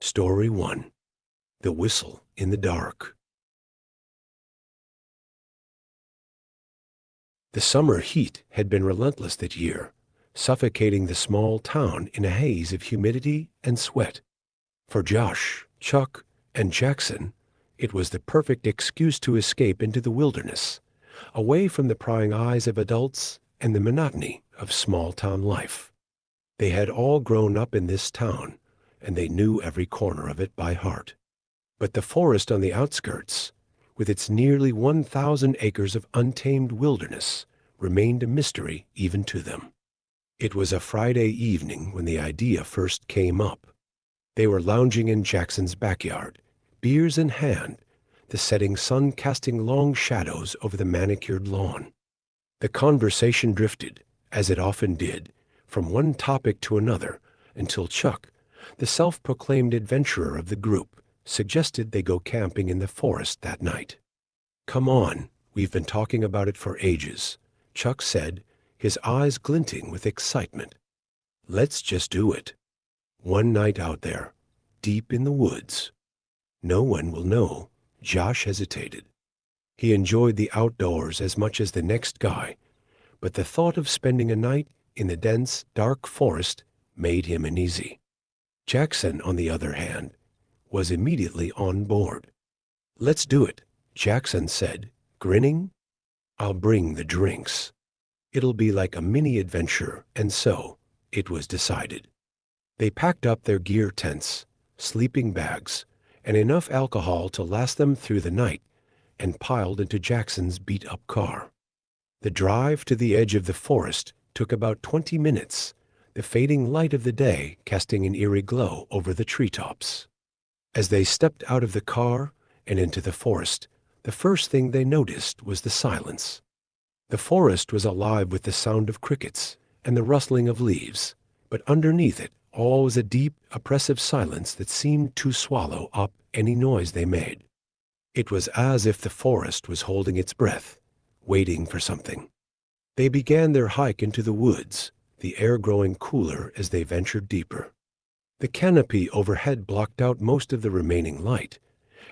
Story 1. The Whistle in the Dark. The summer heat had been relentless that year, suffocating the small town in a haze of humidity and sweat. For Josh, Chuck, and Jackson, it was the perfect excuse to escape into the wilderness, away from the prying eyes of adults and the monotony of small-town life. They had all grown up in this town, and they knew every corner of it by heart. But the forest on the outskirts, with its nearly 1,000 acres of untamed wilderness, remained a mystery even to them. It was a Friday evening when the idea first came up. They were lounging in Jackson's backyard, beers in hand, the setting sun casting long shadows over the manicured lawn. The conversation drifted, as it often did, from one topic to another, until Chuck, the self-proclaimed adventurer of the group, suggested they go camping in the forest that night. "Come on, we've been talking about it for ages," Chuck said, his eyes glinting with excitement. "Let's just do it. One night out there, deep in the woods. No one will know." Josh hesitated. He enjoyed the outdoors as much as the next guy, but the thought of spending a night in the dense, dark forest made him uneasy. Jackson, on the other hand, was immediately on board. "Let's do it," Jackson said, grinning. "I'll bring the drinks. It'll be like a mini-adventure," and so it was decided. They packed up their gear tents, sleeping bags, and enough alcohol to last them through the night, and piled into Jackson's beat-up car. The drive to the edge of the forest took about 20 minutes, the fading light of the day casting an eerie glow over the treetops. As they stepped out of the car and into the forest, the first thing they noticed was the silence. The forest was alive with the sound of crickets and the rustling of leaves, but underneath it all was a deep, oppressive silence that seemed to swallow up any noise they made. It was as if the forest was holding its breath, waiting for something. They began their hike into the woods, the air growing cooler as they ventured deeper. The canopy overhead blocked out most of the remaining light,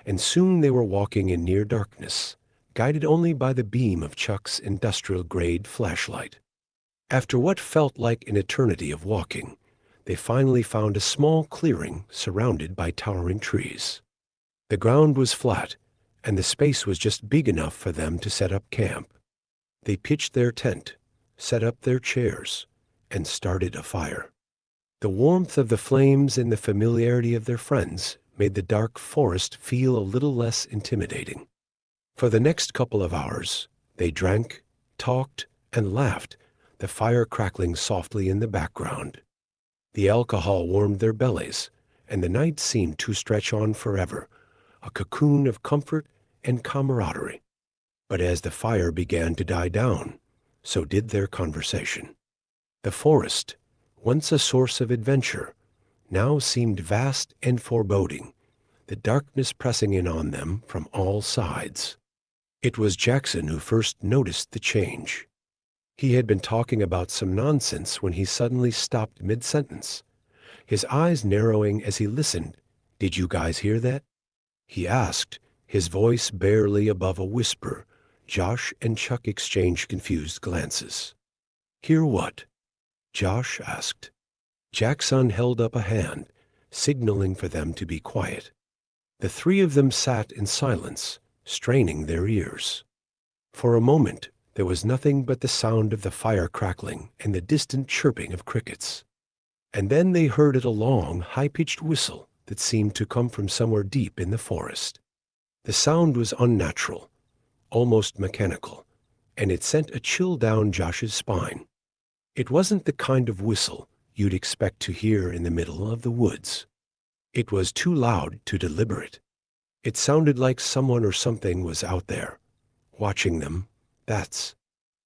and soon they were walking in near darkness, guided only by the beam of Chuck's industrial-grade flashlight. After what felt like an eternity of walking, they finally found a small clearing surrounded by towering trees. The ground was flat, and the space was just big enough for them to set up camp. They pitched their tent, set up their chairs, and started a fire. The warmth of the flames and the familiarity of their friends made the dark forest feel a little less intimidating. For the next couple of hours, they drank, talked, and laughed, the fire crackling softly in the background. The alcohol warmed their bellies, and the night seemed to stretch on forever, a cocoon of comfort and camaraderie. But as the fire began to die down, so did their conversation. The forest, once a source of adventure, now seemed vast and foreboding, the darkness pressing in on them from all sides. It was Jackson who first noticed the change. He had been talking about some nonsense when he suddenly stopped mid-sentence, his eyes narrowing as he listened. "Did you guys hear that?" he asked, his voice barely above a whisper. Josh and Chuck exchanged confused glances. "Hear what?" Josh asked. Jackson held up a hand, signaling for them to be quiet. The three of them sat in silence, straining their ears. For a moment, there was nothing but the sound of the fire crackling and the distant chirping of crickets. And then they heard a long, high-pitched whistle that seemed to come from somewhere deep in the forest. The sound was unnatural, almost mechanical, and it sent a chill down Josh's spine. It wasn't the kind of whistle you'd expect to hear in the middle of the woods. It was too loud to deliberate. It sounded like someone or something was out there, watching them. "That's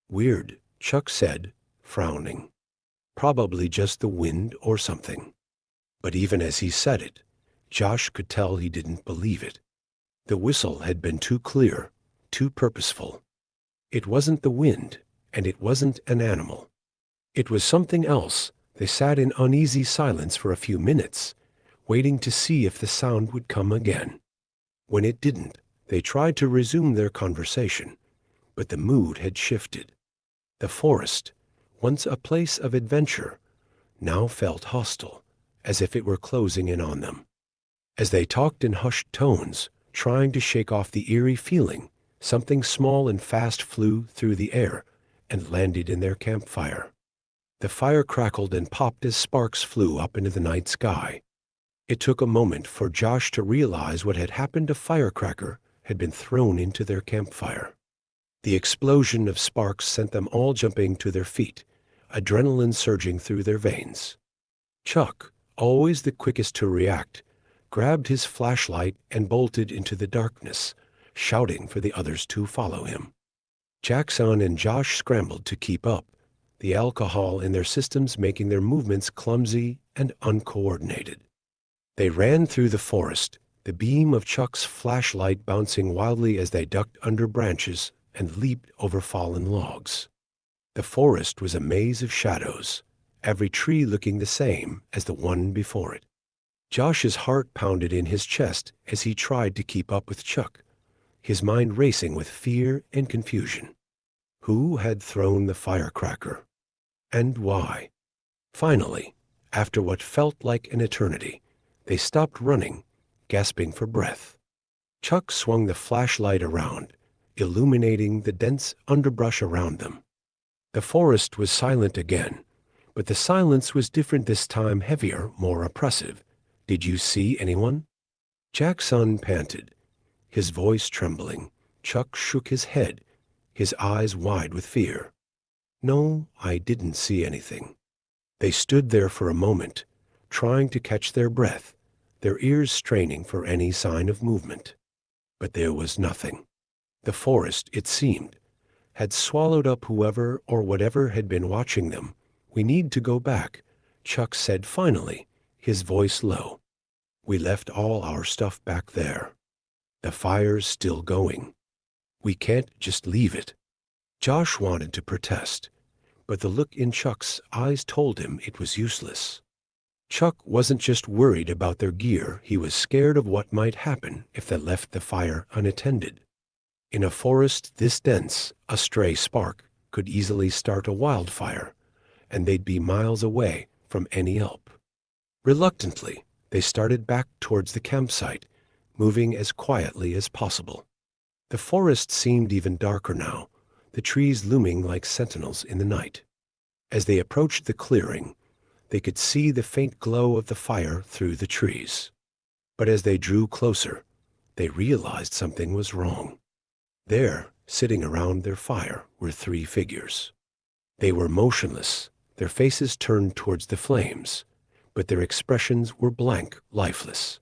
weird," Chuck said, frowning. "Probably just the wind or something." But even as he said it, Josh could tell he didn't believe it. The whistle had been too clear, too purposeful. It wasn't the wind, and it wasn't an animal. It was something else. They sat in uneasy silence for a few minutes, waiting to see if the sound would come again. When it didn't, they tried to resume their conversation, but the mood had shifted. The forest, once a place of adventure, now felt hostile, as if it were closing in on them. As they talked in hushed tones, trying to shake off the eerie feeling, something small and fast flew through the air and landed in their campfire. The fire crackled and popped as sparks flew up into the night sky. It took a moment for Josh to realize what had happened. A firecracker had been thrown into their campfire. The explosion of sparks sent them all jumping to their feet, adrenaline surging through their veins. Chuck, always the quickest to react, grabbed his flashlight and bolted into the darkness, shouting for the others to follow him. Jackson and Josh scrambled to keep up, the alcohol in their systems making their movements clumsy and uncoordinated. They ran through the forest, the beam of Chuck's flashlight bouncing wildly as they ducked under branches and leaped over fallen logs. The forest was a maze of shadows, every tree looking the same as the one before it. Josh's heart pounded in his chest as he tried to keep up with Chuck, his mind racing with fear and confusion. Who had thrown the firecracker? And why? Finally, after what felt like an eternity, they stopped running, gasping for breath. Chuck swung the flashlight around, illuminating the dense underbrush around them. The forest was silent again, but the silence was different this time, heavier, more oppressive. "Did you see anyone?" Jackson panted, his voice trembling. Chuck shook his head, his eyes wide with fear. "No, I didn't see anything." They stood there for a moment, trying to catch their breath, their ears straining for any sign of movement. But there was nothing. The forest, it seemed, had swallowed up whoever or whatever had been watching them. "We need to go back," Chuck said finally, his voice low. "We left all our stuff back there. The fire's still going. We can't just leave it." Josh wanted to protest, but the look in Chuck's eyes told him it was useless. Chuck wasn't just worried about their gear, he was scared of what might happen if they left the fire unattended. In a forest this dense, a stray spark could easily start a wildfire, and they'd be miles away from any help. Reluctantly, they started back towards the campsite, moving as quietly as possible. The forest seemed even darker now, the trees looming like sentinels in the night. As they approached the clearing, they could see the faint glow of the fire through the trees. But as they drew closer, they realized something was wrong. There, sitting around their fire, were three figures. They were motionless, their faces turned towards the flames, but their expressions were blank, lifeless.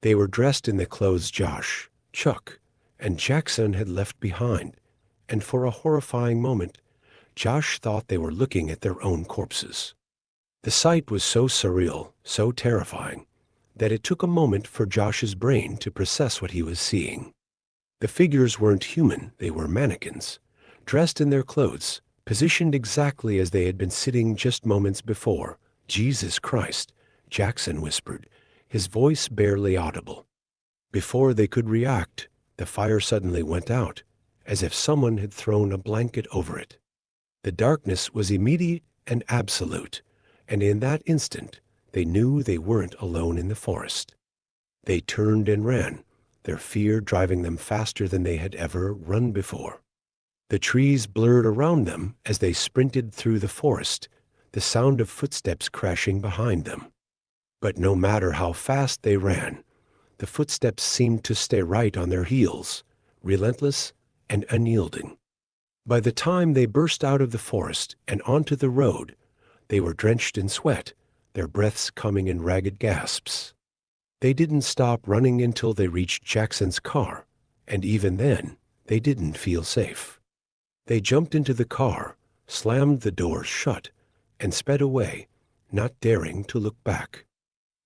They were dressed in the clothes Josh, Chuck, and Jackson had left behind, and for a horrifying moment, Josh thought they were looking at their own corpses. The sight was so surreal, so terrifying, that it took a moment for Josh's brain to process what he was seeing. The figures weren't human, they were mannequins, dressed in their clothes, positioned exactly as they had been sitting just moments before. "Jesus Christ," Jackson whispered, his voice barely audible. Before they could react, the fire suddenly went out, as if someone had thrown a blanket over it. The darkness was immediate and absolute, and in that instant, they knew they weren't alone in the forest. They turned and ran, their fear driving them faster than they had ever run before. The trees blurred around them as they sprinted through the forest, the sound of footsteps crashing behind them. But no matter how fast they ran, the footsteps seemed to stay right on their heels, relentless and unyielding. By the time they burst out of the forest and onto the road, they were drenched in sweat, their breaths coming in ragged gasps. They didn't stop running until they reached Jackson's car, and even then, they didn't feel safe. They jumped into the car, slammed the doors shut, and sped away, not daring to look back.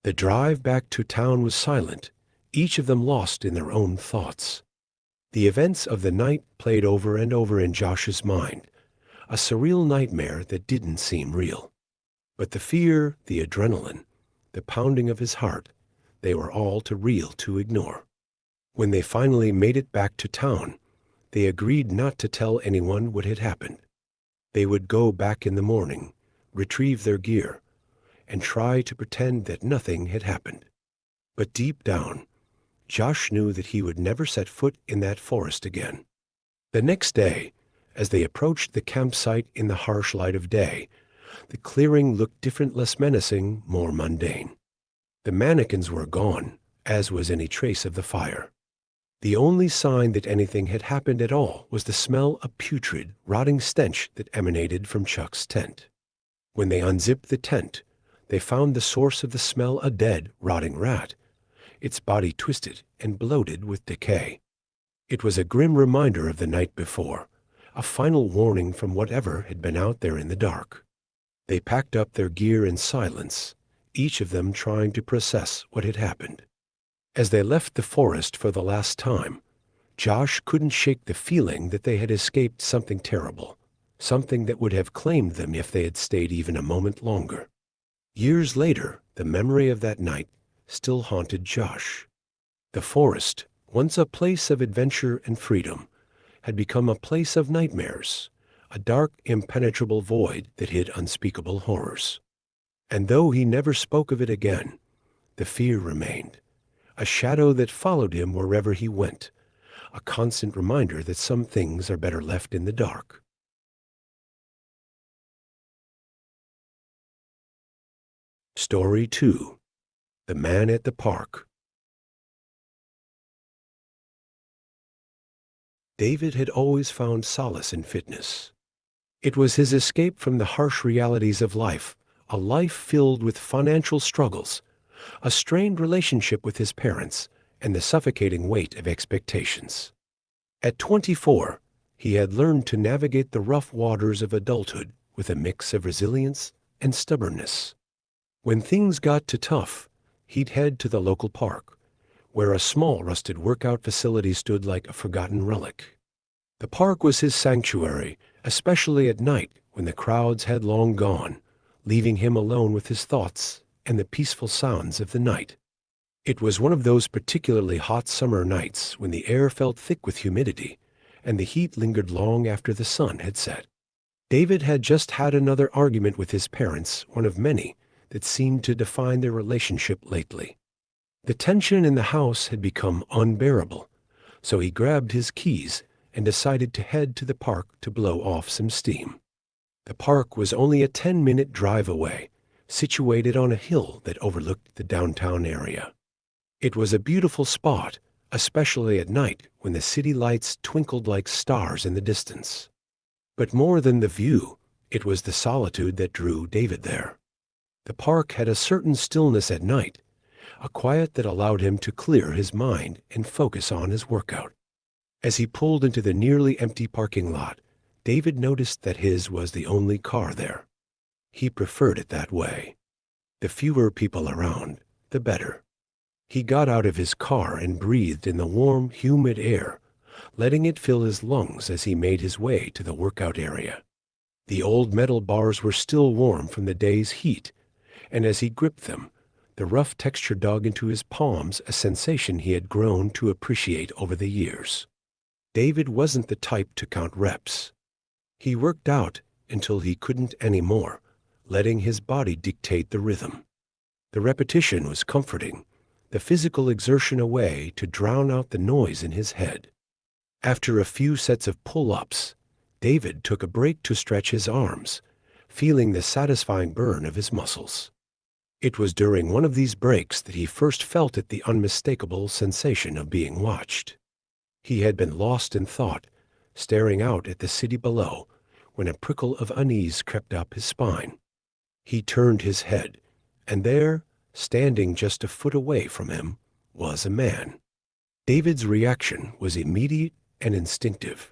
The drive back to town was silent, each of them lost in their own thoughts. The events of the night played over and over in Josh's mind, a surreal nightmare that didn't seem real. But the fear, the adrenaline, the pounding of his heart, they were all too real to ignore. When they finally made it back to town, they agreed not to tell anyone what had happened. They would go back in the morning, retrieve their gear, and try to pretend that nothing had happened. But deep down, Josh knew that he would never set foot in that forest again. The next day, as they approached the campsite in the harsh light of day, the clearing looked different, less menacing, more mundane. The mannequins were gone, as was any trace of the fire. The only sign that anything had happened at all was the smell of putrid, rotting stench that emanated from Chuck's tent. When they unzipped the tent, they found the source of the smell a dead, rotting rat, its body twisted and bloated with decay. It was a grim reminder of the night before, a final warning from whatever had been out there in the dark. They packed up their gear in silence, each of them trying to process what had happened. As they left the forest for the last time, Josh couldn't shake the feeling that they had escaped something terrible, something that would have claimed them if they had stayed even a moment longer. Years later, the memory of that night still haunted Josh. The forest, once a place of adventure and freedom, had become a place of nightmares, a dark, impenetrable void that hid unspeakable horrors. And though he never spoke of it again, the fear remained, a shadow that followed him wherever he went, a constant reminder that some things are better left in the dark. Story 2. The Man at the Park. David had always found solace in fitness. It was his escape from the harsh realities of life, a life filled with financial struggles, a strained relationship with his parents, and the suffocating weight of expectations. At 24, he had learned to navigate the rough waters of adulthood with a mix of resilience and stubbornness. When things got too tough, he'd head to the local park, where a small rusted workout facility stood like a forgotten relic. The park was his sanctuary, especially at night when the crowds had long gone, leaving him alone with his thoughts and the peaceful sounds of the night. It was one of those particularly hot summer nights when the air felt thick with humidity, and the heat lingered long after the sun had set. David had just had another argument with his parents, one of many that seemed to define their relationship lately. The tension in the house had become unbearable, so he grabbed his keys and decided to head to the park to blow off some steam. The park was only a 10-minute drive away, situated on a hill that overlooked the downtown area. It was a beautiful spot, especially at night when the city lights twinkled like stars in the distance. But more than the view, it was the solitude that drew David there. The park had a certain stillness at night, a quiet that allowed him to clear his mind and focus on his workout. As he pulled into the nearly empty parking lot, David noticed that his was the only car there. He preferred it that way. The fewer people around, the better. He got out of his car and breathed in the warm, humid air, letting it fill his lungs as he made his way to the workout area. The old metal bars were still warm from the day's heat, and as he gripped them, the rough texture dug into his palms, a sensation he had grown to appreciate over the years. David wasn't the type to count reps. He worked out until he couldn't anymore, letting his body dictate the rhythm. The repetition was comforting, the physical exertion a way to drown out the noise in his head. After a few sets of pull-ups, David took a break to stretch his arms, feeling the satisfying burn of his muscles. It was during one of these breaks that he first felt the unmistakable sensation of being watched. He had been lost in thought, staring out at the city below, when a prickle of unease crept up his spine. He turned his head, and there, standing just a foot away from him, was a man. David's reaction was immediate and instinctive.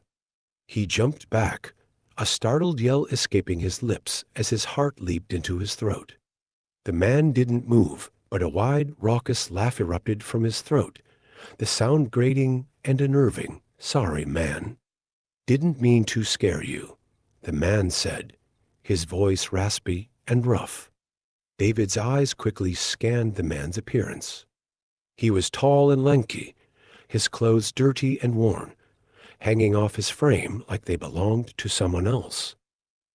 He jumped back, a startled yell escaping his lips as his heart leaped into his throat. The man didn't move, but a wide, raucous laugh erupted from his throat, the sound grating and unnerving. "Sorry, man. Didn't mean to scare you," the man said, his voice raspy and rough. David's eyes quickly scanned the man's appearance. He was tall and lanky, his clothes dirty and worn, hanging off his frame like they belonged to someone else.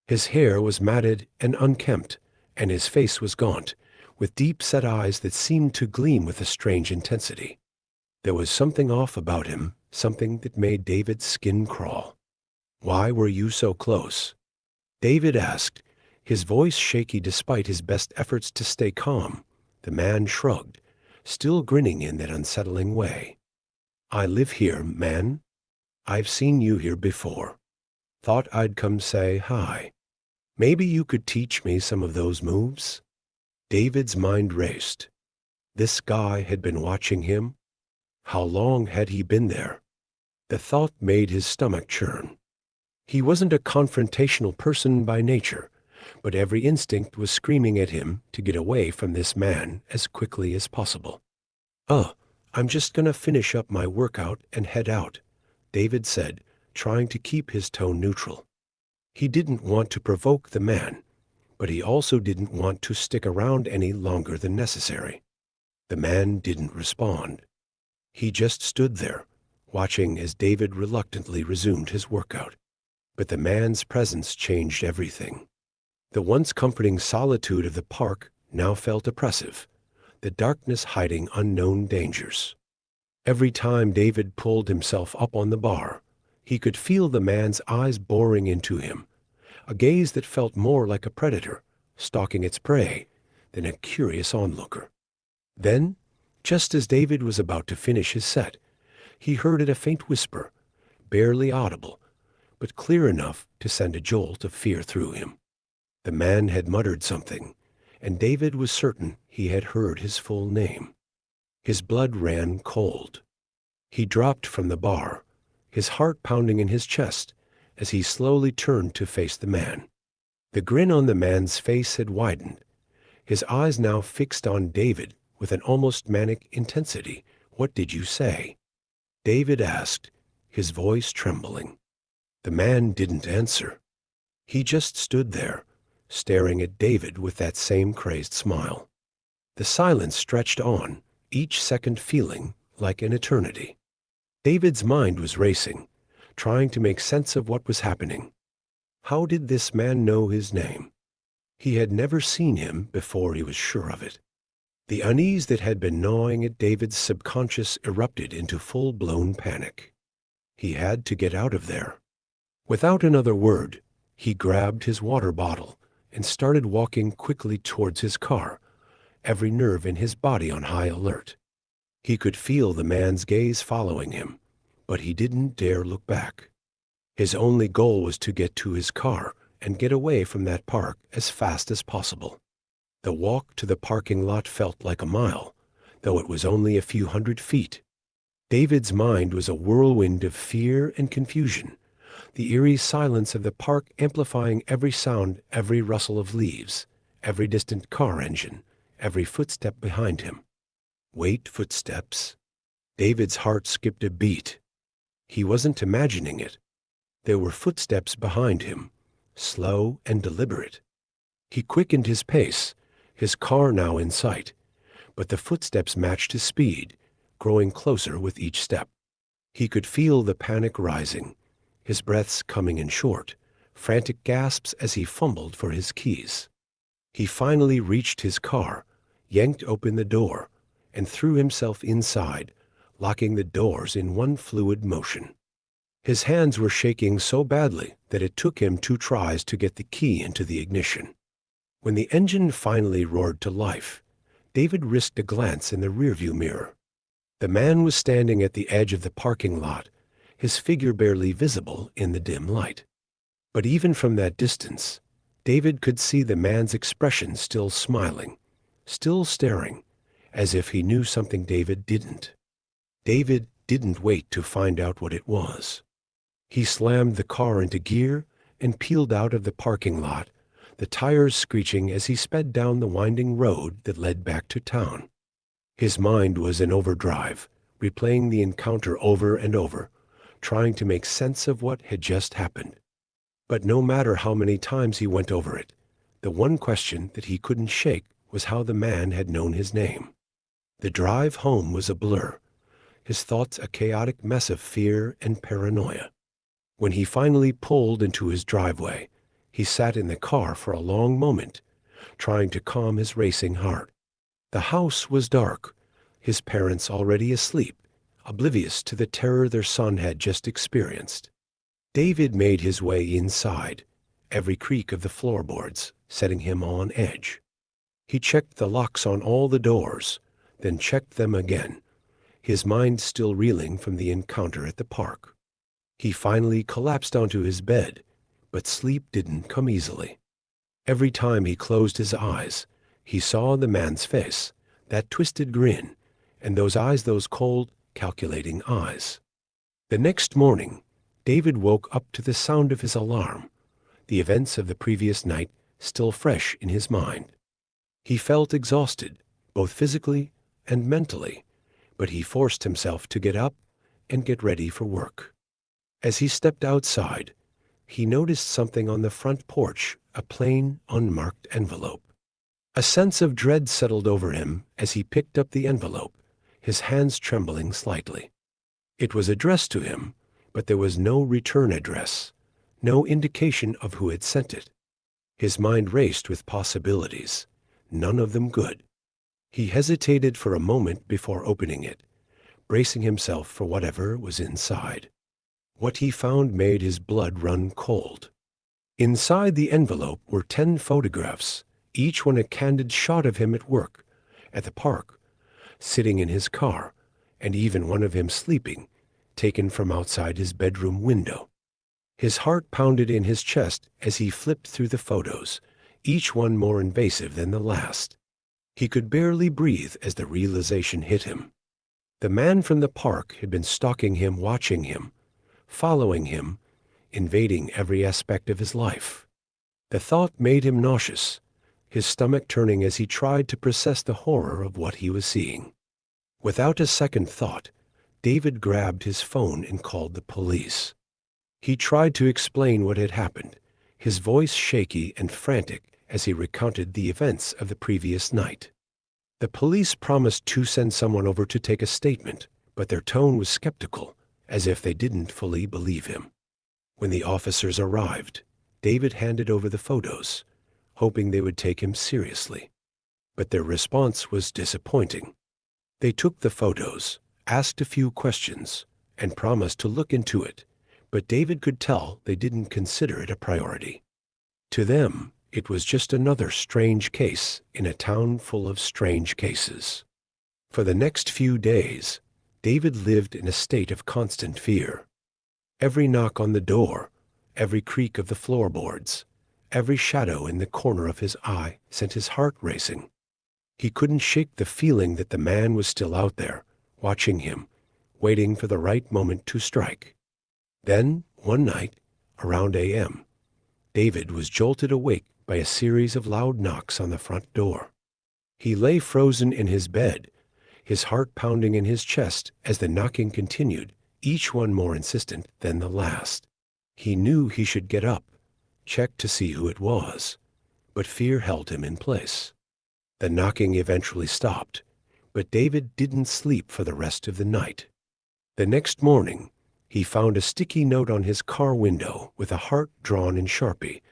His hair was matted and unkempt, and his face was gaunt, with deep-set eyes that seemed to gleam with a strange intensity. There was something off about him, something that made David's skin crawl. "Why were you so close?" David asked, his voice shaky despite his best efforts to stay calm. The man shrugged, still grinning in that unsettling way. "I live here, man. I've seen you here before. Thought I'd come say hi. Maybe you could teach me some of those moves?" David's mind raced. This guy had been watching him. How long had he been there? The thought made his stomach churn. He wasn't a confrontational person by nature, but every instinct was screaming at him to get away from this man as quickly as possible. I'm just gonna finish up my workout and head out," David said, trying to keep his tone neutral. He didn't want to provoke the man, but he also didn't want to stick around any longer than necessary. The man didn't respond. He just stood there, watching as David reluctantly resumed his workout. But the man's presence changed everything. The once comforting solitude of the park now felt oppressive, the darkness hiding unknown dangers. Every time David pulled himself up on the bar, he could feel the man's eyes boring into him, a gaze that felt more like a predator stalking its prey than a curious onlooker. Then, just as David was about to finish his set, he heard a faint whisper, barely audible, but clear enough to send a jolt of fear through him. The man had muttered something, and David was certain he had heard his full name. His blood ran cold. He dropped from the bar, his heart pounding in his chest as he slowly turned to face the man. The grin on the man's face had widened, his eyes now fixed on David with an almost manic intensity. "What did you say?" David asked, his voice trembling. The man didn't answer. He just stood there, staring at David with that same crazed smile. The silence stretched on, each second feeling like an eternity. David's mind was racing, trying to make sense of what was happening. How did this man know his name? He had never seen him before he was sure of it. The unease that had been gnawing at David's subconscious erupted into full-blown panic. He had to get out of there. Without another word, he grabbed his water bottle and started walking quickly towards his car, every nerve in his body on high alert. He could feel the man's gaze following him, but he didn't dare look back. His only goal was to get to his car and get away from that park as fast as possible. The walk to the parking lot felt like a mile, though it was only a few hundred feet. David's mind was a whirlwind of fear and confusion, the eerie silence of the park amplifying every sound, every rustle of leaves, every distant car engine, every footstep behind him. Wait, footsteps. David's heart skipped a beat. He wasn't imagining it. There were footsteps behind him, slow and deliberate. He quickened his pace, his car now in sight, but the footsteps matched his speed, growing closer with each step. He could feel the panic rising, his breaths coming in short, frantic gasps as he fumbled for his keys. He finally reached his car, yanked open the door, and threw himself inside, locking the doors in one fluid motion. His hands were shaking so badly that it took him 2 tries to get the key into the ignition. When the engine finally roared to life, David risked a glance in the rearview mirror. The man was standing at the edge of the parking lot, his figure barely visible in the dim light. But even from that distance, David could see the man's expression still smiling, still staring, as if he knew something David didn't. David didn't wait to find out what it was. He slammed the car into gear and peeled out of the parking lot, the tires screeching as he sped down the winding road that led back to town. His mind was in overdrive, replaying the encounter over and over, trying to make sense of what had just happened. But no matter how many times he went over it, the one question that he couldn't shake was how the man had known his name. The drive home was a blur, his thoughts a chaotic mess of fear and paranoia. When he finally pulled into his driveway, he sat in the car for a long moment, trying to calm his racing heart. The house was dark, his parents already asleep, oblivious to the terror their son had just experienced. David made his way inside, every creak of the floorboards setting him on edge. He checked the locks on all the doors, then checked them again, his mind still reeling from the encounter at the park. He finally collapsed onto his bed, but sleep didn't come easily. Every time he closed his eyes, he saw the man's face, that twisted grin, and those eyes, those cold, calculating eyes. The next morning, David woke up to the sound of his alarm, the events of the previous night still fresh in his mind. He felt exhausted, both physically and mentally, but he forced himself to get up and get ready for work. As he stepped outside, he noticed something on the front porch, a plain, unmarked envelope. A sense of dread settled over him as he picked up the envelope, his hands trembling slightly. It was addressed to him, but there was no return address, no indication of who had sent it. His mind raced with possibilities, none of them good. He hesitated for a moment before opening it, bracing himself for whatever was inside. What he found made his blood run cold. Inside the envelope were 10 photographs, each one a candid shot of him at work, at the park, sitting in his car, and even one of him sleeping, taken from outside his bedroom window. His heart pounded in his chest as he flipped through the photos, each one more invasive than the last. He could barely breathe as the realization hit him. The man from the park had been stalking him, watching him, following him, invading every aspect of his life. The thought made him nauseous, his stomach turning as he tried to process the horror of what he was seeing. Without a second thought, David grabbed his phone and called the police. He tried to explain what had happened, his voice shaky and frantic as he recounted the events of the previous night. The police promised to send someone over to take a statement, but their tone was skeptical, as if they didn't fully believe him. When the officers arrived, David handed over the photos, hoping they would take him seriously. But their response was disappointing. They took the photos, asked a few questions, and promised to look into it, but David could tell they didn't consider it a priority. To them, it was just another strange case in a town full of strange cases. For the next few days, David lived in a state of constant fear. Every knock on the door, every creak of the floorboards, every shadow in the corner of his eye sent his heart racing. He couldn't shake the feeling that the man was still out there, watching him, waiting for the right moment to strike. Then, one night, around a.m., David was jolted awake by a series of loud knocks on the front door. He lay frozen in his bed, his heart pounding in his chest as the knocking continued, each one more insistent than the last. He knew he should get up, check to see who it was, but fear held him in place. The knocking eventually stopped, but David didn't sleep for the rest of the night. The next morning, he found a sticky note on his car window with a heart drawn in Sharpie,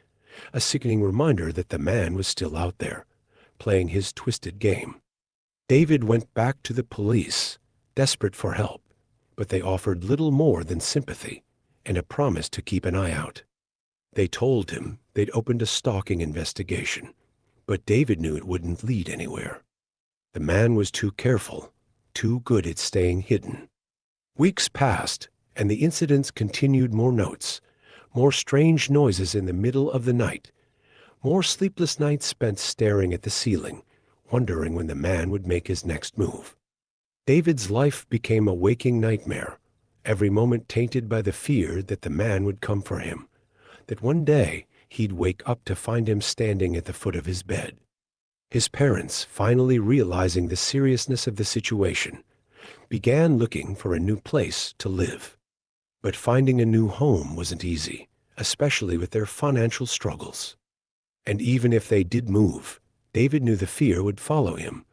a sickening reminder that the man was still out there, playing his twisted game. David went back to the police, desperate for help, but they offered little more than sympathy and a promise to keep an eye out. They told him they'd opened a stalking investigation, but David knew it wouldn't lead anywhere. The man was too careful, too good at staying hidden. Weeks passed, and the incidents continued. More notes, more strange noises in the middle of the night, more sleepless nights spent staring at the ceiling, wondering when the man would make his next move. David's life became a waking nightmare, every moment tainted by the fear that the man would come for him, that one day he'd wake up to find him standing at the foot of his bed. His parents, finally realizing the seriousness of the situation, began looking for a new place to live. But finding a new home wasn't easy, especially with their financial struggles. And even if they did move, David knew the fear would follow him,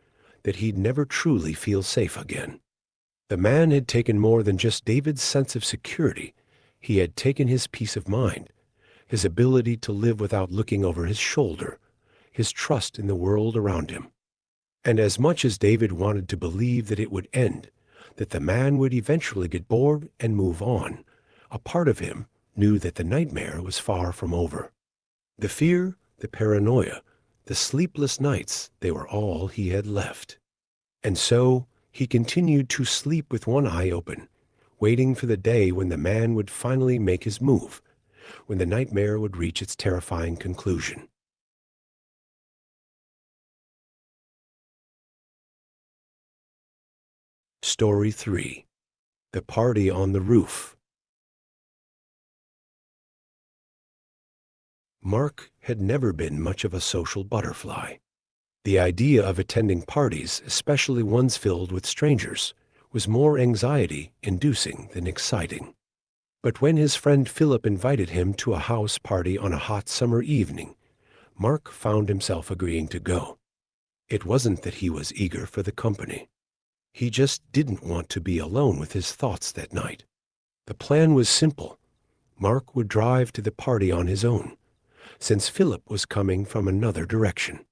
that he'd never truly feel safe again. The man had taken more than just David's sense of security. He had taken his peace of mind, his ability to live without looking over his shoulder, his trust in the world around him. And as much as David wanted to believe that it would end, that the man would eventually get bored and move on, a part of him knew that the nightmare was far from over. The fear, the paranoia, the sleepless nights, they were all he had left. And so he continued to sleep with one eye open, waiting for the day when the man would finally make his move, when the nightmare would reach its terrifying conclusion. Story 3. The Party on the Roof. Mark had never been much of a social butterfly. The idea of attending parties, especially ones filled with strangers, was more anxiety-inducing than exciting. But when his friend Philip invited him to a house party on a hot summer evening, Mark found himself agreeing to go. It wasn't that he was eager for the company. He just didn't want to be alone with his thoughts that night. The plan was simple. Mark would drive to the party on his own, since Philip was coming from another direction.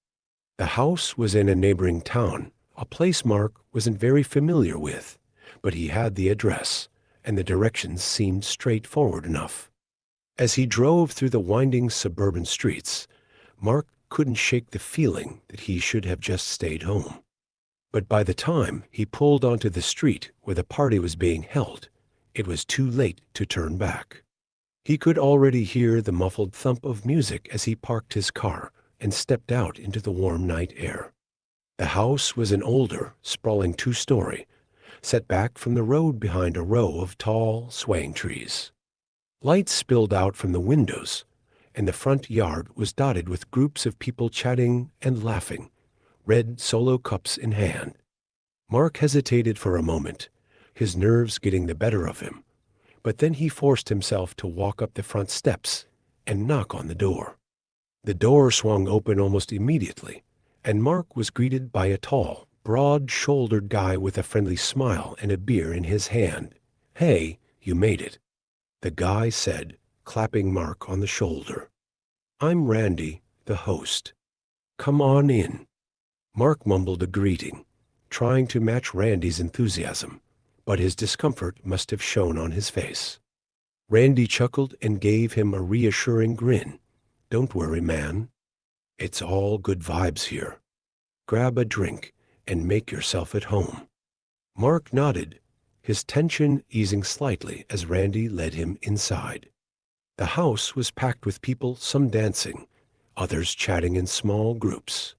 The house was in a neighboring town, a place Mark wasn't very familiar with, but he had the address, and the directions seemed straightforward enough. As he drove through the winding suburban streets, Mark couldn't shake the feeling that he should have just stayed home. But by the time he pulled onto the street where the party was being held, it was too late to turn back. He could already hear the muffled thump of music as he parked his car and stepped out into the warm night air. The house was an older, sprawling two-story, set back from the road behind a row of tall, swaying trees. Lights spilled out from the windows, and the front yard was dotted with groups of people chatting and laughing, red solo cups in hand. Mark hesitated for a moment, his nerves getting the better of him, but then he forced himself to walk up the front steps and knock on the door. The door swung open almost immediately, and Mark was greeted by a tall, broad-shouldered guy with a friendly smile and a beer in his hand. "Hey, you made it," the guy said, clapping Mark on the shoulder. "I'm Randy, the host. Come on in." Mark mumbled a greeting, trying to match Randy's enthusiasm, but his discomfort must have shown on his face. Randy chuckled and gave him a reassuring grin. "Don't worry, man. It's all good vibes here. Grab a drink and make yourself at home." Mark nodded, his tension easing slightly as Randy led him inside. The house was packed with people, some dancing, others chatting in small groups.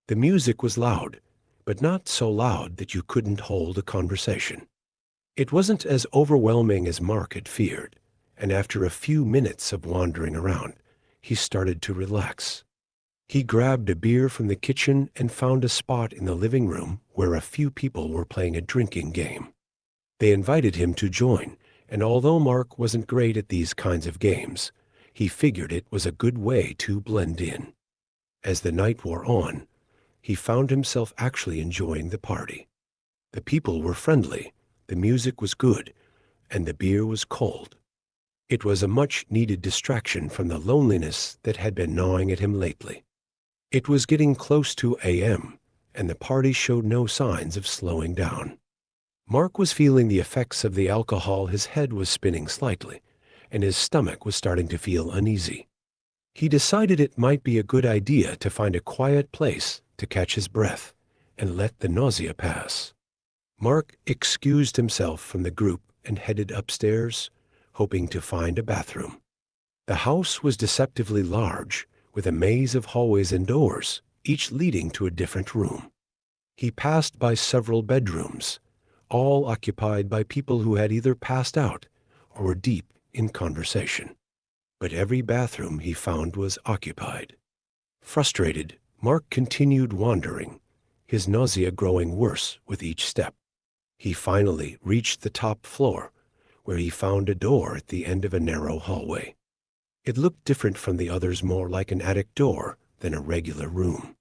The music was loud, but not so loud that you couldn't hold a conversation. It wasn't as overwhelming as Mark had feared, and after a few minutes of wandering around, he started to relax. He grabbed a beer from the kitchen and found a spot in the living room where a few people were playing a drinking game. They invited him to join, and although Mark wasn't great at these kinds of games, he figured it was a good way to blend in. As the night wore on, he found himself actually enjoying the party. The people were friendly, the music was good, and the beer was cold. It was a much-needed distraction from the loneliness that had been gnawing at him lately. It was getting close to a.m., and the party showed no signs of slowing down. Mark was feeling the effects of the alcohol. His head was spinning slightly, and his stomach was starting to feel uneasy. He decided it might be a good idea to find a quiet place to catch his breath and let the nausea pass. Mark excused himself from the group and headed upstairs, hoping to find a bathroom. The house was deceptively large, with a maze of hallways and doors, each leading to a different room. He passed by several bedrooms, all occupied by people who had either passed out or were deep in conversation. But every bathroom he found was occupied. Frustrated, Mark continued wandering, his nausea growing worse with each step. He finally reached the top floor, where he found a door at the end of a narrow hallway. It looked different from the others, more like an attic door than a regular room.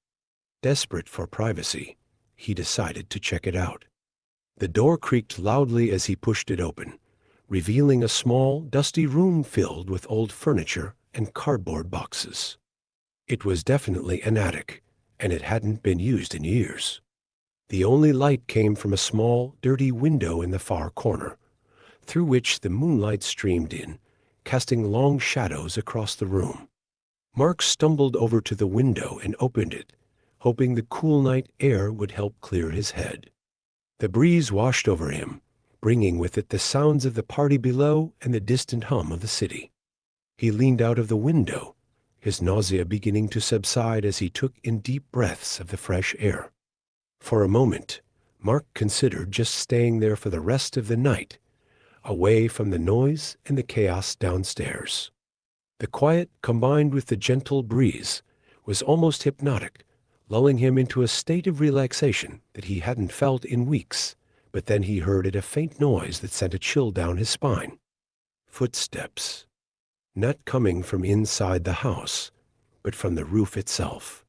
Desperate for privacy, he decided to check it out. The door creaked loudly as he pushed it open, revealing a small, dusty room filled with old furniture and cardboard boxes. It was definitely an attic, and it hadn't been used in years. The only light came from a small, dirty window in the far corner, through which the moonlight streamed in, casting long shadows across the room. Mark stumbled over to the window and opened it, hoping the cool night air would help clear his head. The breeze washed over him, bringing with it the sounds of the party below and the distant hum of the city. He leaned out of the window, his nausea beginning to subside as he took in deep breaths of the fresh air. For a moment, Mark considered just staying there for the rest of the night, away from the noise and the chaos downstairs. The quiet, combined with the gentle breeze, was almost hypnotic, lulling him into a state of relaxation that he hadn't felt in weeks. But then he heard a faint noise that sent a chill down his spine. Footsteps. Not coming from inside the house, but from the roof itself.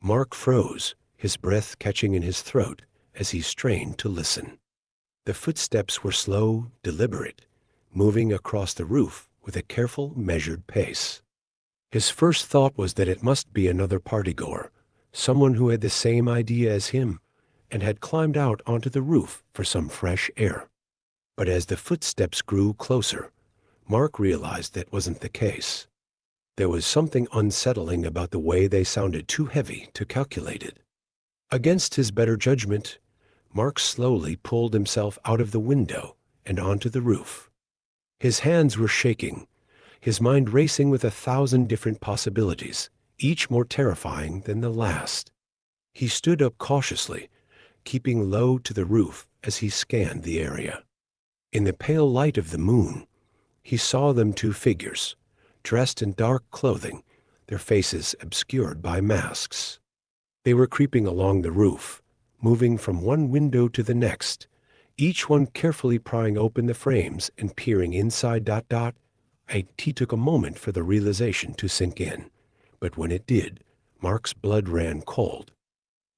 Mark froze, his breath catching in his throat as he strained to listen. The footsteps were slow, deliberate, moving across the roof with a careful, measured pace. His first thought was that it must be another partygoer, someone who had the same idea as him and had climbed out onto the roof for some fresh air. But as the footsteps grew closer, Mark realized that wasn't the case. There was something unsettling about the way they sounded, too heavy to calculate it. Against his better judgment, Mark slowly pulled himself out of the window and onto the roof. His hands were shaking, his mind racing with 1,000 different possibilities, each more terrifying than the last. He stood up cautiously, keeping low to the roof as he scanned the area. In the pale light of the moon, he saw them, two figures, dressed in dark clothing, their faces obscured by masks. They were creeping along the roof, moving from one window to the next, each one carefully prying open the frames and peering inside. He took a moment for the realization to sink in, but when it did, Mark's blood ran cold.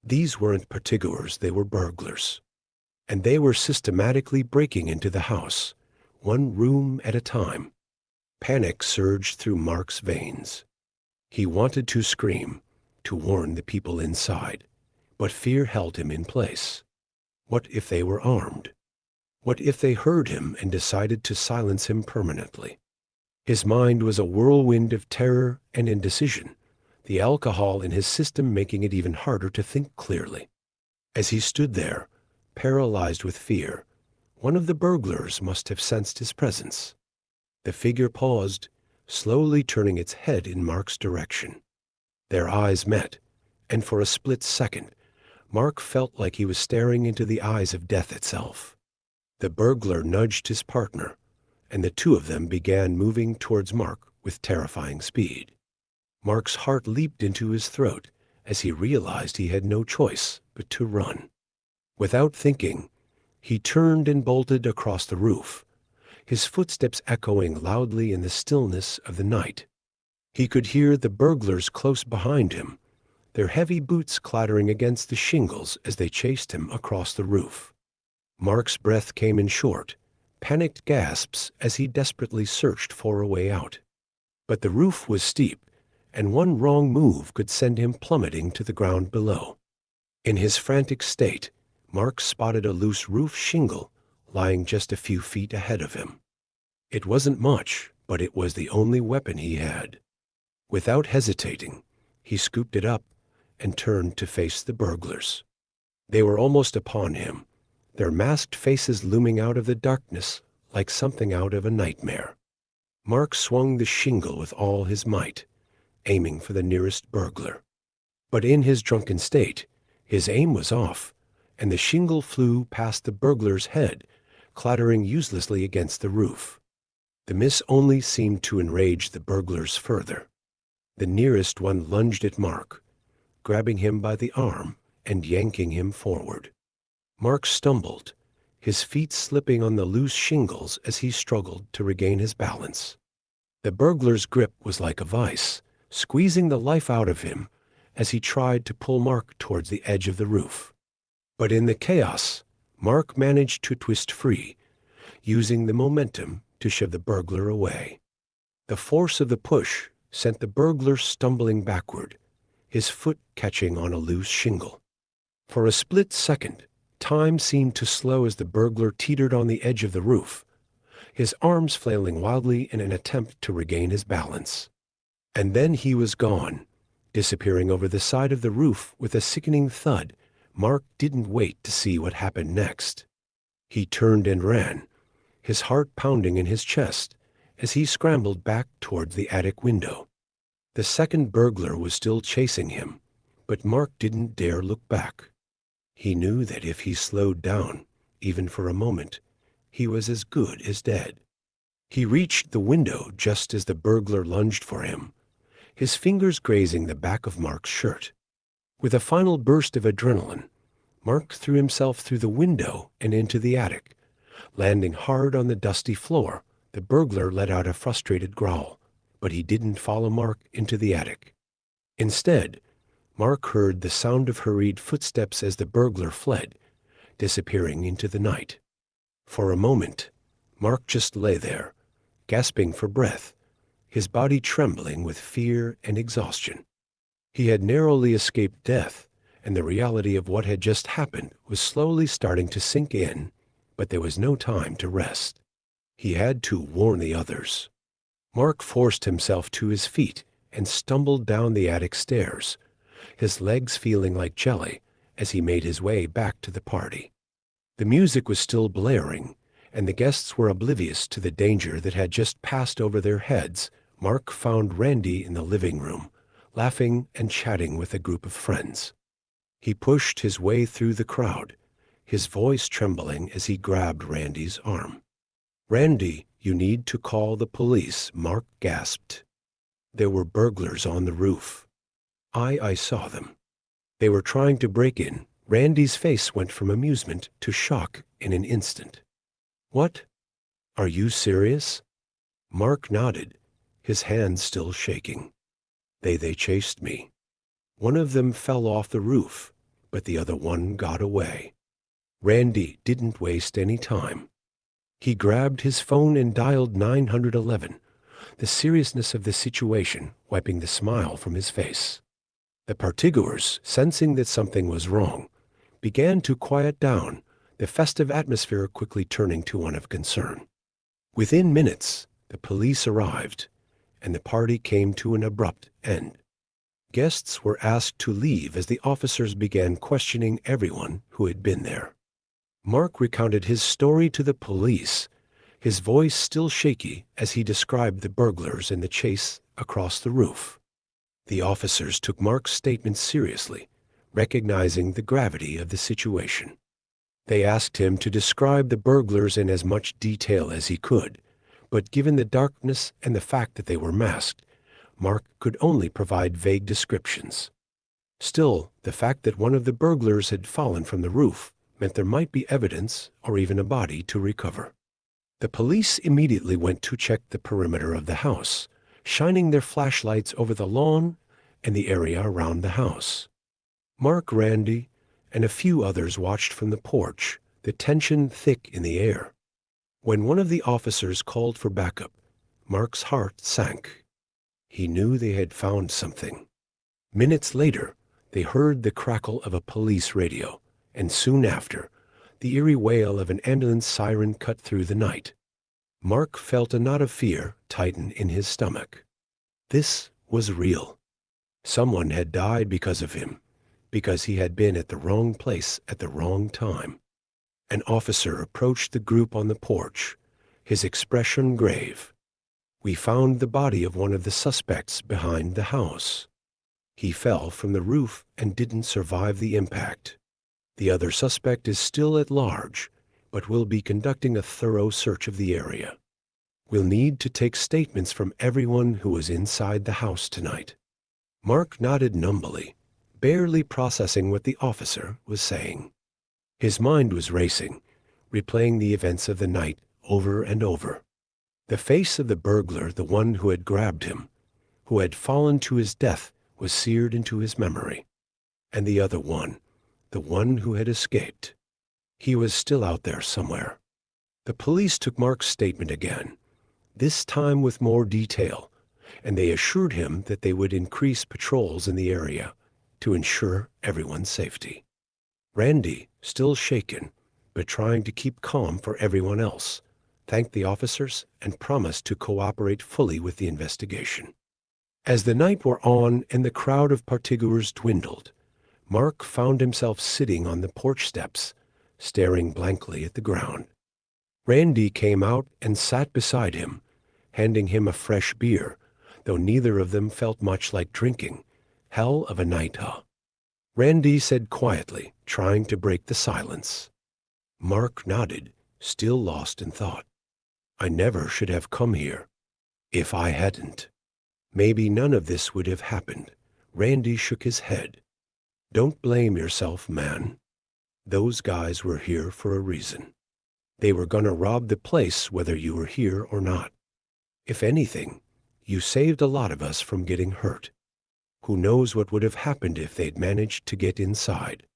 These weren't partygoers, they were burglars. And they were systematically breaking into the house, one room at a time. Panic surged through Mark's veins. He wanted to scream, to warn the people inside, but fear held him in place. What if they were armed? What if they heard him and decided to silence him permanently? His mind was a whirlwind of terror and indecision, the alcohol in his system making it even harder to think clearly. As he stood there, paralyzed with fear, one of the burglars must have sensed his presence. The figure paused, slowly turning its head in Mark's direction. Their eyes met, and for a split second, Mark felt like he was staring into the eyes of death itself. The burglar nudged his partner, and the two of them began moving towards Mark with terrifying speed. Mark's heart leaped into his throat as he realized he had no choice but to run. Without thinking, he turned and bolted across the roof, his footsteps echoing loudly in the stillness of the night. He could hear the burglars close behind him, their heavy boots clattering against the shingles as they chased him across the roof. Mark's breath came in short, panicked gasps as he desperately searched for a way out. But the roof was steep, and one wrong move could send him plummeting to the ground below. In his frantic state, Mark spotted a loose roof shingle lying just a few feet ahead of him. It wasn't much, but it was the only weapon he had. Without hesitating, he scooped it up and turned to face the burglars. They were almost upon him, their masked faces looming out of the darkness like something out of a nightmare. Mark swung the shingle with all his might, aiming for the nearest burglar. But in his drunken state, his aim was off, and the shingle flew past the burglar's head, clattering uselessly against the roof. The miss only seemed to enrage the burglars further. The nearest one lunged at Mark, grabbing him by the arm and yanking him forward. Mark stumbled, his feet slipping on the loose shingles as he struggled to regain his balance. The burglar's grip was like a vice, squeezing the life out of him as he tried to pull Mark towards the edge of the roof. But in the chaos, Mark managed to twist free, using the momentum to shove the burglar away. The force of the push sent the burglar stumbling backward, his foot catching on a loose shingle. For a split second, time seemed to slow as the burglar teetered on the edge of the roof, his arms flailing wildly in an attempt to regain his balance. And then he was gone, disappearing over the side of the roof with a sickening thud. Mark didn't wait to see what happened next. He turned and ran, his heart pounding in his chest as he scrambled back towards the attic window. The second burglar was still chasing him, but Mark didn't dare look back. He knew that if he slowed down, even for a moment, he was as good as dead. He reached the window just as the burglar lunged for him, his fingers grazing the back of Mark's shirt. With a final burst of adrenaline, Mark threw himself through the window and into the attic. Landing hard on the dusty floor, the burglar let out a frustrated growl, but he didn't follow Mark into the attic. Instead, Mark heard the sound of hurried footsteps as the burglar fled, disappearing into the night. For a moment, Mark just lay there, gasping for breath, his body trembling with fear and exhaustion. He had narrowly escaped death, and the reality of what had just happened was slowly starting to sink in, but there was no time to rest. He had to warn the others. Mark forced himself to his feet and stumbled down the attic stairs, his legs feeling like jelly as he made his way back to the party. The music was still blaring, and the guests were oblivious to the danger that had just passed over their heads. Mark found Randy in the living room, laughing and chatting with a group of friends. He pushed his way through the crowd, his voice trembling as he grabbed Randy's arm. "Randy, you need to call the police," Mark gasped. "There were burglars on the roof. I saw them. They were trying to break in." Randy's face went from amusement to shock in an instant. "What? Are you serious?" Mark nodded, his hands still shaking. They chased me. One of them fell off the roof, but the other one got away." Randy didn't waste any time. He grabbed his phone and dialed 911, the seriousness of the situation wiping the smile from his face. The partygoers, sensing that something was wrong, began to quiet down, the festive atmosphere quickly turning to one of concern. Within minutes, the police arrived, and the party came to an abrupt end. Guests were asked to leave as the officers began questioning everyone who had been there. Mark recounted his story to the police, his voice still shaky as he described the burglars and the chase across the roof. The officers took Mark's statement seriously, recognizing the gravity of the situation. They asked him to describe the burglars in as much detail as he could, but given the darkness and the fact that they were masked, Mark could only provide vague descriptions. Still, the fact that one of the burglars had fallen from the roof meant there might be evidence or even a body to recover. The police immediately went to check the perimeter of the house, shining their flashlights over the lawn and the area around the house. Mark, Randy, and a few others watched from the porch, the tension thick in the air. When one of the officers called for backup, Mark's heart sank. He knew they had found something. Minutes later, they heard the crackle of a police radio, and soon after, the eerie wail of an ambulance siren cut through the night. Mark felt a knot of fear tighten in his stomach. This was real. Someone had died because of him, because he had been at the wrong place at the wrong time. An officer approached the group on the porch, his expression grave. "We found the body of one of the suspects behind the house. He fell from the roof and didn't survive the impact. The other suspect is still at large, but we'll be conducting a thorough search of the area. We'll need to take statements from everyone who was inside the house tonight." Mark nodded numbly, barely processing what the officer was saying. His mind was racing, replaying the events of the night over and over. The face of the burglar, the one who had grabbed him, who had fallen to his death, was seared into his memory. And the other one, the one who had escaped. He was still out there somewhere. The police took Mark's statement again, this time with more detail, and they assured him that they would increase patrols in the area to ensure everyone's safety. Randy, still shaken, but trying to keep calm for everyone else, thanked the officers and promised to cooperate fully with the investigation. As the night wore on and the crowd of partigoers dwindled, Mark found himself sitting on the porch steps, staring blankly at the ground. Randy came out and sat beside him, handing him a fresh beer, though neither of them felt much like drinking. Hell of a night, huh? Randy said quietly, trying to break the silence. Mark nodded, still lost in thought. I never should have come here. If I hadn't, maybe none of this would have happened. Randy shook his head. Don't blame yourself, man. Those guys were here for a reason. They were gonna rob the place whether you were here or not. If anything, you saved a lot of us from getting hurt. Who knows what would have happened if they'd managed to get inside.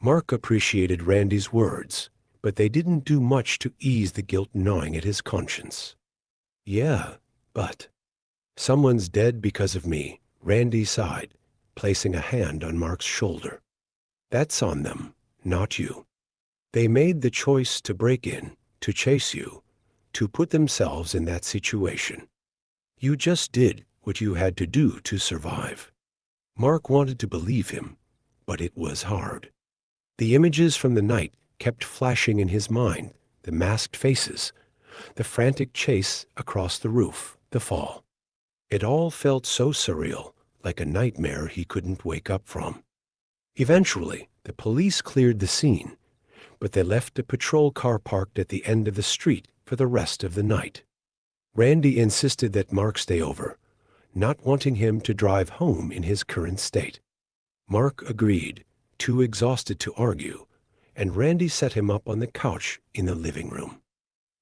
Mark appreciated Randy's words, but they didn't do much to ease the guilt gnawing at his conscience. Yeah, but someone's dead because of me, Randy sighed, placing a hand on Mark's shoulder. That's on them, not you. They made the choice to break in, to chase you, to put themselves in that situation. You just did what you had to do to survive. Mark wanted to believe him, but it was hard. The images from the night kept flashing in his mind, the masked faces, the frantic chase across the roof, the fall. It all felt so surreal, like a nightmare he couldn't wake up from. Eventually, the police cleared the scene, but they left a patrol car parked at the end of the street for the rest of the night. Randy insisted that Mark stay over, not wanting him to drive home in his current state. Mark agreed, too exhausted to argue, and Randy set him up on the couch in the living room.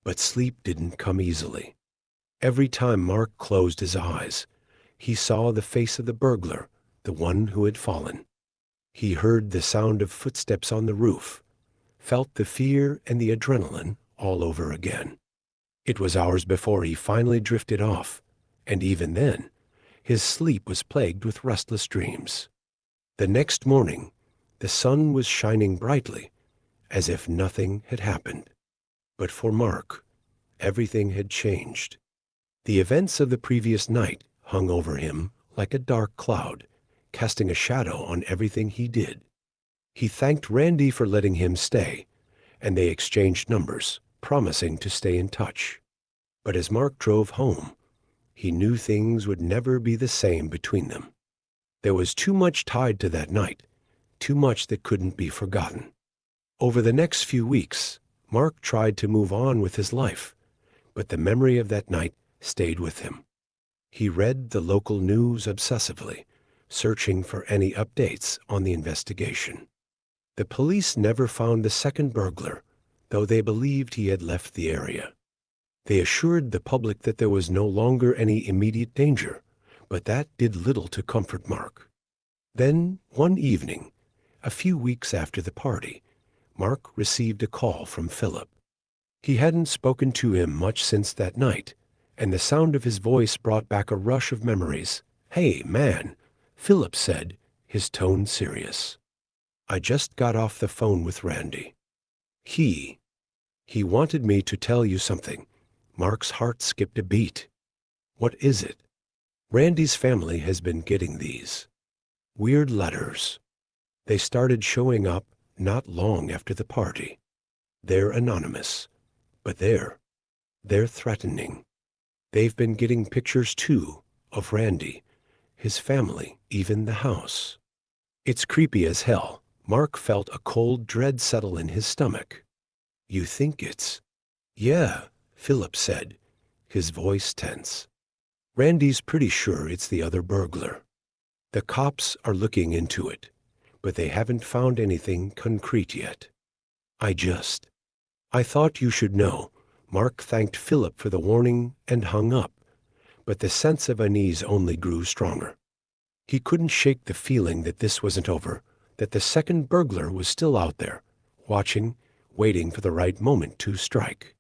But sleep didn't come easily. Every time Mark closed his eyes, he saw the face of the burglar, the one who had fallen. He heard the sound of footsteps on the roof, felt the fear and the adrenaline all over again. It was hours before he finally drifted off, and even then, his sleep was plagued with restless dreams. The next morning, the sun was shining brightly, as if nothing had happened. But for Mark, everything had changed. The events of the previous night hung over him like a dark cloud, casting a shadow on everything he did. He thanked Randy for letting him stay, and they exchanged numbers, promising to stay in touch. But as Mark drove home, he knew things would never be the same between them. There was too much tied to that night, too much that couldn't be forgotten. Over the next few weeks, Mark tried to move on with his life, but the memory of that night stayed with him. He read the local news obsessively, searching for any updates on the investigation. The police never found the second burglar, though they believed he had left the area. They assured the public that there was no longer any immediate danger, but that did little to comfort Mark. Then, one evening, a few weeks after the party, Mark received a call from Philip. He hadn't spoken to him much since that night, and the sound of his voice brought back a rush of memories. "Hey, man," Philip said, his tone serious. "I just got off the phone with Randy. He wanted me to tell you something." Mark's heart skipped a beat. "What is it?" "Randy's family has been getting these weird letters. They started showing up not long after the party. They're anonymous, but they're threatening. They've been getting pictures, too, of Randy, his family, even the house. It's creepy as hell." Mark felt a cold dread settle in his stomach. "You think it's—" "Yeah," Philip said, his voice tense. "Randy's pretty sure it's the other burglar. The cops are looking into it, but they haven't found anything concrete yet. I thought you should know." Mark thanked Philip for the warning and hung up, but the sense of unease only grew stronger. He couldn't shake the feeling that this wasn't over, that the second burglar was still out there, watching, waiting for the right moment to strike.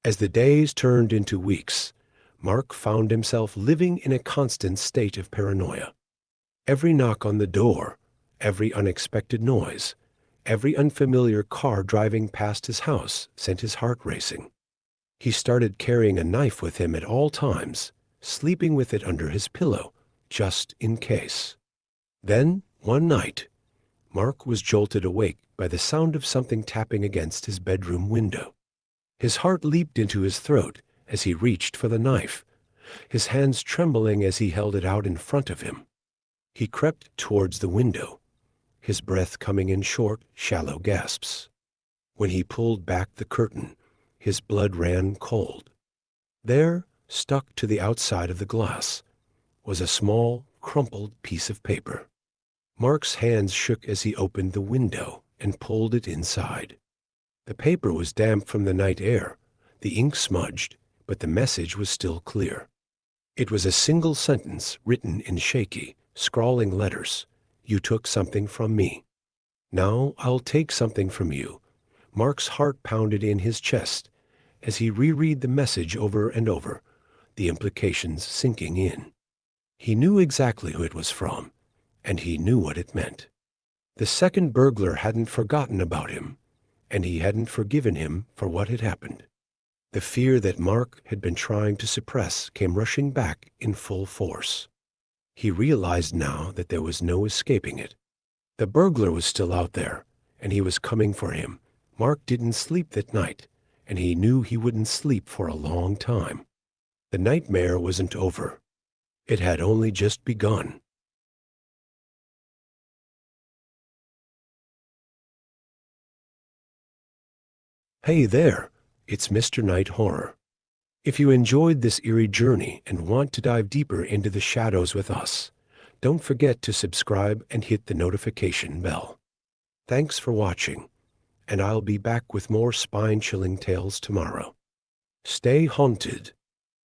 As the days turned into weeks, Mark found himself living in a constant state of paranoia. Every knock on the door, every unexpected noise, every unfamiliar car driving past his house sent his heart racing. He started carrying a knife with him at all times, sleeping with it under his pillow, just in case. Then, one night, Mark was jolted awake by the sound of something tapping against his bedroom window. His heart leaped into his throat as he reached for the knife, his hands trembling as he held it out in front of him. He crept towards the window, his breath coming in short, shallow gasps. When he pulled back the curtain, his blood ran cold. There, stuck to the outside of the glass, was a small, crumpled piece of paper. Mark's hands shook as he opened the window and pulled it inside. The paper was damp from the night air, the ink smudged, but the message was still clear. It was a single sentence written in shaky, scrawling letters. "You took something from me. Now I'll take something from you." Mark's heart pounded in his chest as he reread the message over and over, the implications sinking in. He knew exactly who it was from, and he knew what it meant. The second burglar hadn't forgotten about him, and he hadn't forgiven him for what had happened. The fear that Mark had been trying to suppress came rushing back in full force. He realized now that there was no escaping it. The burglar was still out there, and he was coming for him. Mark didn't sleep that night, and he knew he wouldn't sleep for a long time. The nightmare wasn't over. It had only just begun. Hey there, it's Mr. Night Horror. If you enjoyed this eerie journey and want to dive deeper into the shadows with us, don't forget to subscribe and hit the notification bell. Thanks for watching, and I'll be back with more spine-chilling tales tomorrow. Stay haunted.